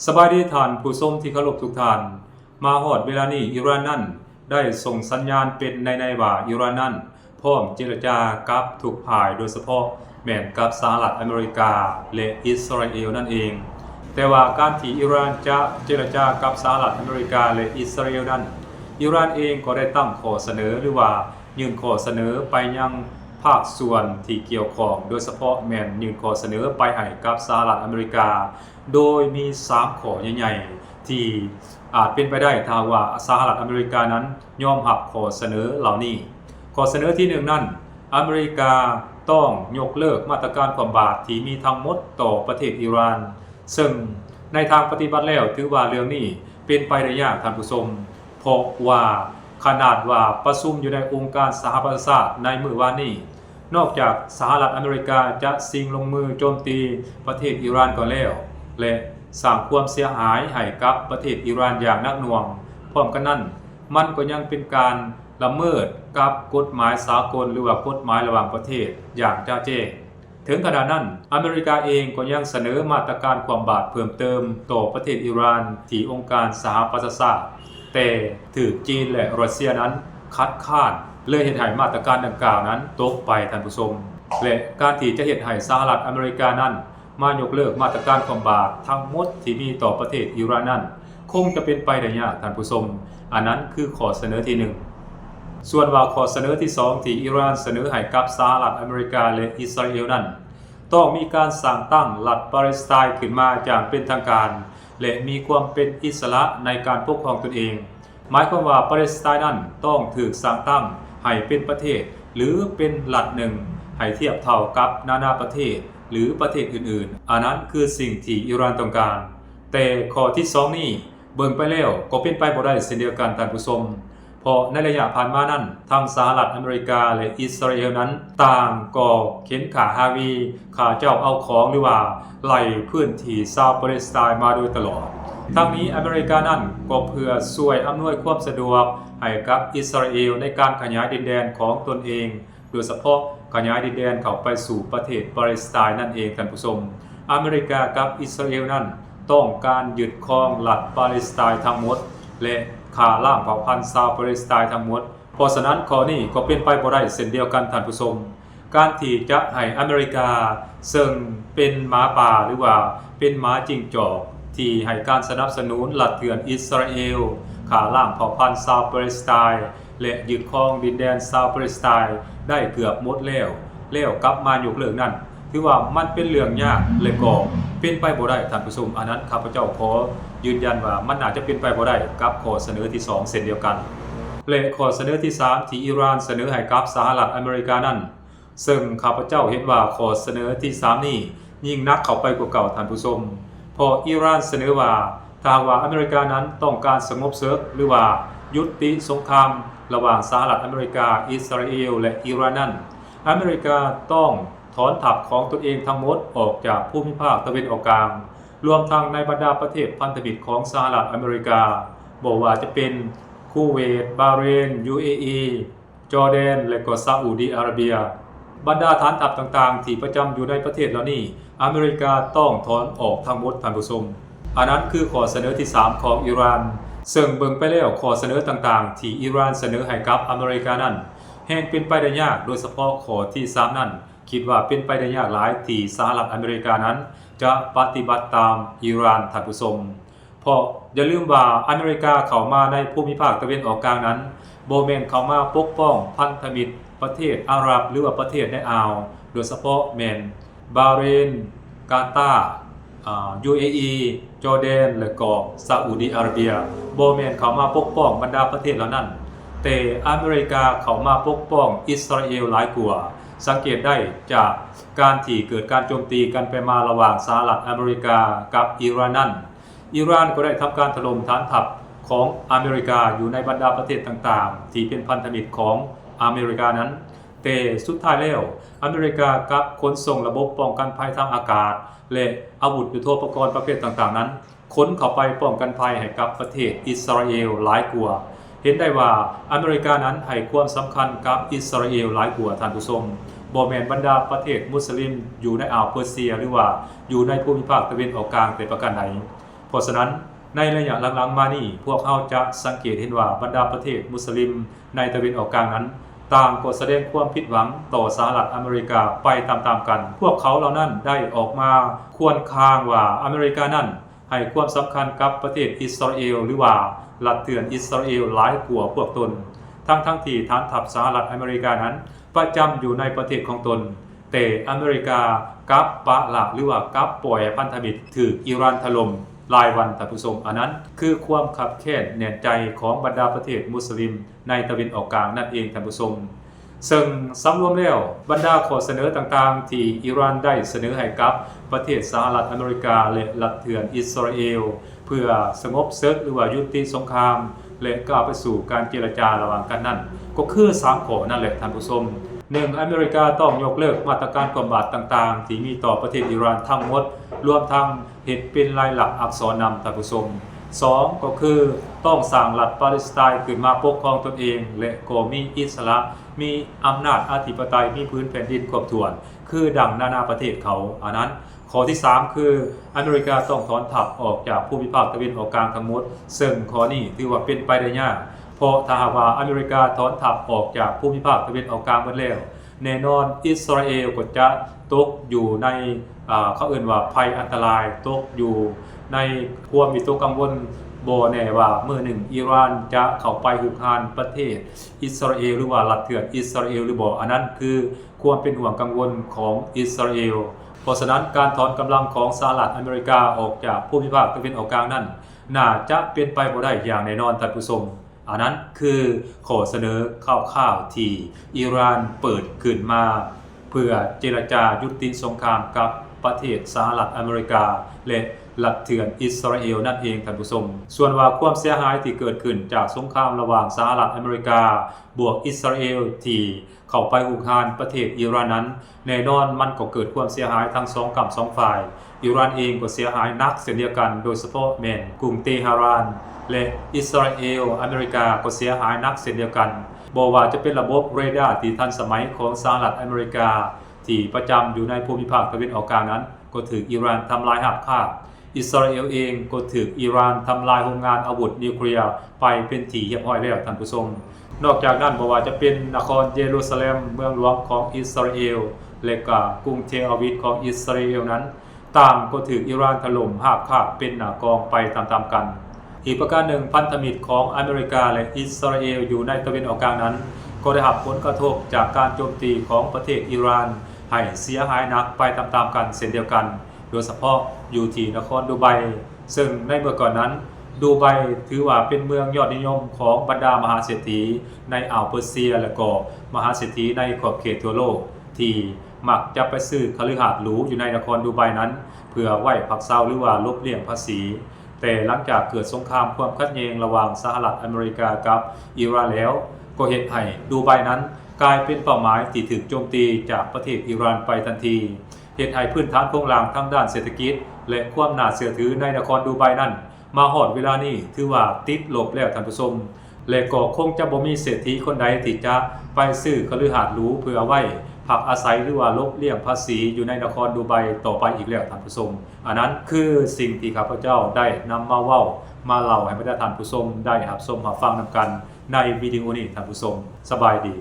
สบายดีท่านผู้ชมที่เคารพทุกท่านมาฮอดเวลานี้อิหร่านนั้นได้ส่งสัญญาณเป็นในว่าอิหร่านนั้นพร้อมเจรจากับทุกฝ่ายโดยเฉพาะแม้นกับสหรัฐอเมริกาและอิสราเอลนั่นเองแต่ว่าการที่อิหร่านจะเจรจากับสหรัฐอเมริกาและอิสราเอลนั้นอิหร่านเองก็ได้ตั้งข้อเสนอหรือว่ายื่นข้อเสนอไปยังภาคส่วนที่เกี่ยวข้องโดยเฉพาะแม่นยื่นข้อเสนอไปให้กับสหรัฐอเมริกาโดยมี3ข้อใหญ่ๆที่อาจเป็นไปได้ถ้าว่าสหรัฐอเมริกานั้นยอมรับข้อเสนอเหล่านี้ข้อเสนอที่1นั้นอเมริกาต้องยกเลิกมาตรการความบาดที่มีทั้งหมดต่อประเทศอิหร่านซึ่งในทางปฏิบัติแล้วถือว่าเรื่องนี้เป็นไปได้ยากท่านผู้ชมเพราะว่าขนาดว่าประชุมอยู่ในองค์การสหประชาชาติในมื้อวานนี้นอกจากสหรัฐอเมริกาจะสิ่งลงมือโจมตีประเทศอิหร่านก่อนแล้วและสร้างความเสียหายให้กับประเทศอิหร่านอย่างหนักหน่วงพร้อมกันนั้นมันก็ยังเป็นการละเมิดกับกฎหมายสากลหรือว่ากฎหมายระหว่างประเทศอย่างชัดเจนถึงขณะนั้นอเมริกาเองก็ยังเสนอมาตรการความบาดเพิ่มเติมต่อประเทศอิหร่านที่องค์การสหประชาชาติแต่ถูกจีนและรัสเซียนั้นคัดค้านเลยเฮ็ดให้มาตรการดังกล่าวนั้นตกไปท่านผู้ชมและการที่จะเฮ็ดให้สหรัฐอเมริกานั้นมายกเลิกมาตรการความบาดทั้งหมดที่มีต่อประเทศอิหร่านนั้นคงจะเป็นไปได้ยากท่านผู้ชมอันนั้นคือข้อเสนอที่1ส่วนว่าข้อเสนอที่2ที่อิหร่านเสนอให้กับสหรัฐอเมริกาและอิสราเอลนั้นต้องมีการสร้างตั้งรัฐปาเลสไตน์ขึ้นมาอย่างเป็นทางการและมีความเป็นอิสระในการปกครองตนเองหมายความว่าปาเลสไตน์นั้นต้องถูกสร้างตั้งให้เป็นประเทศหรือเป็นรัฐหนึ่งให้เทียบเท่ากับนานาประเทศหรือประเทศอื่นๆอันนั้นคือสิ่งที่อิหร่านต้องการแต่ข้อที่2นี้เบิ่งไปแล้วก็เป็นไปบ่ได้เช่นเดียวกันท่านผู้ชมเพราะในระยะผ่านมานั้นทั้งสหรัฐอเมริกาและอิสราเอลนั้นต่างก็เข็นขาฮาวีขาเจ้าเอาของหรือว่าไล่พื้นที่ชาวปาเลสไตน์มาโดยตลอดทั้งนี้อเมริกานั้นก็เพื่อช่วยอำนวยความสะดวกให้กับอิสราเอลในการขยายดินแดนของตนเองโดยเฉพาะขยายดินแดนเข้าไปสู่ประเทศปาเลสไตน์นั่นเองท่านผู้ชมอเมริกากับอิสราเอลนั้นต้องการยึดครองรัฐปาเลสไตน์ทั้งหมดและฆ่าล้างเผ่าพันธุ์ชาวปาเลสไตน์ทั้งหมดเพราะฉะนั้นข้อนี้ก็เป็นไปบ่ได้เช่นเดียวกันท่านผู้ชมการที่จะให้อเมริกาซึ่งเป็นหมาป่าหรือว่าเป็นหมาจิ้งจอกที่ให้การสนับสนุนรัฐเถื่อนอิสราเอลฆ่าล้างเผ่าพันธุ์ชาวปาเลสไตน์และยึดครองดินแดนชาวปาเลสไตน์ได้เกือบหมดแล้วกลับมายกเลิกนั้นถือว่ามันเป็นเรื่องยากและก็เป็นไปบ่ได้ท่านผู้ชมอันนั้นข้าพเจ้าขอยืนยันว่ามันน่าจะเป็นไปบ่ได้กับข้อเสนอที่2เช่นเดียวกันและข้อเสนอที่3ที่อิหร่านเสนอให้กับสหรัฐอเมริกานั้นซึ่งข้าพเจ้าเห็นว่าข้อเสนอที่3นี้ยิ่งนักเข้าไปกว่าเก่าท่านผู้ชมเพราะอิหร่านเสนอว่าถ้าว่าอเมริกานั้นต้องการสงบศึกหรือว่ายุติสงครามระหว่างสหรัฐอเมริกาอิสราเอลและอิหร่านนั้นอเมริกาต้องถอนทัพของตนเองทั้งหมดออกจากภูมิภาคตะวันออกกลางรวมทั้งในบรรดาประเทศพันธมิตรของสหรัฐอเมริกาบอกว่าจะเป็นคูเวตบาห์เรน UAE จอร์แดนและก็ซาอุดิอาระเบียบรรดาฐานทัพต่างๆที่ประจำอยู่ในประเทศเหล่านี้อเมริกาต้องถอนออกทั้งหมดท่านผู้ชมอันนั้นคือข้อเสนอที่3ของอิหร่านซึ่งเบิ่งไปแล้วข้อเสนอต่างๆที่อิหร่านเสนอให้กับอเมริกานั้นแห่งเป็นไปได้ยากโดยเฉพาะข้อที่3นั้นคิดว่าเป็นไปได้ยากหลายที่สหรัฐอเมริกานั้นจะปฏิบัติตามอิหร่านท่านผู้ชมเพราะอย่าลืมว่าอเมริกาเข้ามาในภูมิภาคตะวันออกกลางนั้นบ่แม่นเข้ามาปกป้องพันธมิตรประเทศอาหรับหรือว่าประเทศในอ่าวโดยเฉพาะแม่นบาห์เรนกาตาร์ UAE จอร์แดนและก็ซาอุดิอาระเบียบ่แม่นเข้ามาปกป้องบรรดาประเทศเหล่านั้นแต่อเมริกาเข้ามาปกป้องอิสราเอลหลายกว่าสังเกตได้จากการที่เกิดการโจมตีกันไปมาระหว่างสหรัฐอเมริกากับอิหร่านนั้นอิหร่านก็ได้ทำการถล่มฐานทัพของอเมริกาอยู่ในบรรดาประเทศต่างๆที่เป็นพันธมิตรของอเมริกานั้นแต่สุดท้ายแล้วอเมริกากับขนส่งระบบป้องกันภัยทางอากาศและอาวุธยุทโธปกรณ์ประเภทต่างๆนั้นขนเข้าไปป้องกันภัยให้กับประเทศอิสราเอลหลายกว่าเห็นได้ว่าอเมริกานั้นให้ความสำคัญกับอิสราเอลหลายกว่าท่านผู้ชมบ่แม่นบรรดาประเทศมุสลิมอยู่ในอ่าวเปอร์เซียหรือว่าอยู่ในภูมิภาคตะวันออกกลางแต่ประการใด เพราะฉะนั้นในระยะหลังๆมานี่พวกเขาจะสังเกตเห็นว่าบรรดาประเทศมุสลิมในตะวันออกกลางนั้นต่างก็แสดงความผิดหวังต่อสหรัฐอเมริกาไปตามๆกันพวกเขาเหล่านั้นได้ออกมาควนคางว่าอเมริกานั้นให้ความสำคัญกับประเทศอิสราเอลหรือว่าลัดเถื่อนอิสราเอลหลายกว่าพวกตนทั้งที่ฐานทัพสหรัฐอเมริกานั้นประจำอยู่ในประเทศของตนแต่อเมริกากับปะละหรือว่ากับปล่อยพันธมิตรถืออิหร่านถล่มรายวันท่านผู้ชมอันนั้นคือความขับแค้นแน่นใจของบรรดาประเทศมุสลิมในตะวันออกกลางนั่นเองท่านผู้ชมซึ่งสำรวมแล้วบรรดาข้อเสนอต่างๆที่อิหร่านได้เสนอให้กับประเทศสหรัฐอเมริกาและลัดเถื่อนอิสราเอลเพื่อสงบศึกหรือว่ายุติสงครามและก้าวไปสู่การเจรจาระหว่างกันนั้นก็คือ3ข้อนั่นแหละท่านผู้ชม1อเมริกาต้องยกเลิกมาตรการกำบัดต่างๆที่มีต่อประเทศอิหร่านทั้งหมดรวมทั้งเห็นเป็นลายหลักอักษรนำท่านผู้ชม2ก็คือต้องสร้างรัฐปาเลสไตน์ขึ้นมาปกครองตนเองและก็มีอิสระมีอำนาจอธิปไตยมีพื้นแผ่นดินครบถ้วนคือดังนานาประเทศเขาอันนั้นข้อที่3คืออเมริกาต้องถอนทัพออกจากภูมิภาคตะวันออกกลางทั้งหมดซึ่งข้อนี้ถือว่าเป็นไปได้ยากเพราะถ้าหากว่าอเมริกาถอนทัพออกจากภูมิภาคตะวันออกกลางหมดแล้วแน่นอนอิสราเอลก็จะตกอยู่ในเขาเอ่นว่าภัยอันตรายตกอยู่ในความวิตกกังวลบ่แน่ว่าเมื่อหนึ่งอิหร่านจะเข้าไปหุกหานประเทศอิสราเอลหรือว่ารัฐเถื่อนอิสราเอลหรือบ่อันนั้นคือความเป็นห่วงกังวลของอิสราเอลเพราะฉะนั้นการถอนกำลังของสหรัฐอเมริกาออกจากภูมิภาคตะวันออกกลางนั้นน่าจะเป็นไปบ่ได้อย่างแน่นอนท่านผู้ชมอันนั้นคือข้อเสนอข่าวๆที่อิหร่านเปิดขึ้นมาเพื่อเจรจายุติสงครามกับประเทศสหรัฐอเมริกาและลัดเถื่อนอิสราเอลนั่นเองท่านผู้ชมส่วนว่าความเสียหายที่เกิดขึ้นจากสงครามระหว่างสหรัฐอเมริกาบวกอิสราเอลที่เข้าไปหุกหานประเทศอิหร่านนั้นแน่นอนมันก็เกิดความเสียหายทั้ง2ฝ่ายอิหร่านเองก็เสียหายหนักเช่นเดียวกันโดยเฉพาะแม่นกรุงเตหะรานและอิสราเอลอเมริกาก็เสียหายหนักเช่นเดียวกันบ่ว่าจะเป็นระบบเรดาร์ที่ทันสมัยของสหรัฐอเมริกาที่ประจำอยู่ในภูมิภาคตะวันออกกลางนั้นก็ถูกอิหร่านทำลายหักฆ่าอิสราเอลเองก็ถูกอิหร่านทำลายโรงงานอาวุธนิวเคลียร์ไปเป็นที่เรียบร้อยแล้วท่านผู้ชมนอกจากนั้นบ่ว่าจะเป็นนครเยรูซาเล็มเมืองหลวงของอิสราเอลและก็กรุงเทลอาวิฟของอิสราเอลนั้นต่างก็ถูกอิหร่านถล่มหักฆ่าเป็นหน้ากองไปตามๆกันอีกประการหนึ่งพันธมิตรของอเมริกาและอิสราเอลอยู่ในตะวันออกกลางนั้นก็ได้รับผลกระทบจากการโจมตีของประเทศอิหร่านให้เสียหายหนักไปตามๆกันเช่นเดียวกันโดยเฉพาะอยู่ที่นครดูไบซึ่งในเมื่อก่อนนั้นดูไบถือว่าเป็นเมืองยอดนิยมของบรรดามหาเศรษฐีในอ่าวเปอร์เซียและก็มหาเศรษฐีในขอบเขตทั่วโลกที่มักจะไปซื้อคฤหาสน์หรูอยู่ในนครดูไบนั้นเพื่อไว้พักเซาหรือว่าลบเลี่ยงภาษีแต่หลังจากเกิดสงครามความขัดแย้งระหว่างสหรัฐอเมริกากับอิหร่านแล้วก็เฮ็ดให้ดูไบนั้นกลายเป็นเป้าหมายที่ถูกโจมตีจากประเทศอิหร่านไปทันทีเฮ็ดให้พื้นฐานโครงสร้างทั้งด้านเศรษฐกิจและความน่าเชื่อถือในนครดูไบนั้นมาฮอดเวลานี้ถือว่าติดลบแล้วท่านผู้ชมและก็คงจะบ่มีเศรษฐีคนใดที่จะไปซื้อคฤหาสน์หรูเพื่อไว้พักอาศัยหรือว่าลบเลี่ยงภาษีอยู่ในนครดูไบต่อไปอีกแล้วท่านผู้ชมอันนั้นคือสิ่งที่ข้าพเจ้าได้นำมาเว้ามาเล่าให้บรรดาท่านผู้ชมได้รับชมรับฟังนำกันในวิดีโอนี้ท่านผู้ชมสบายดี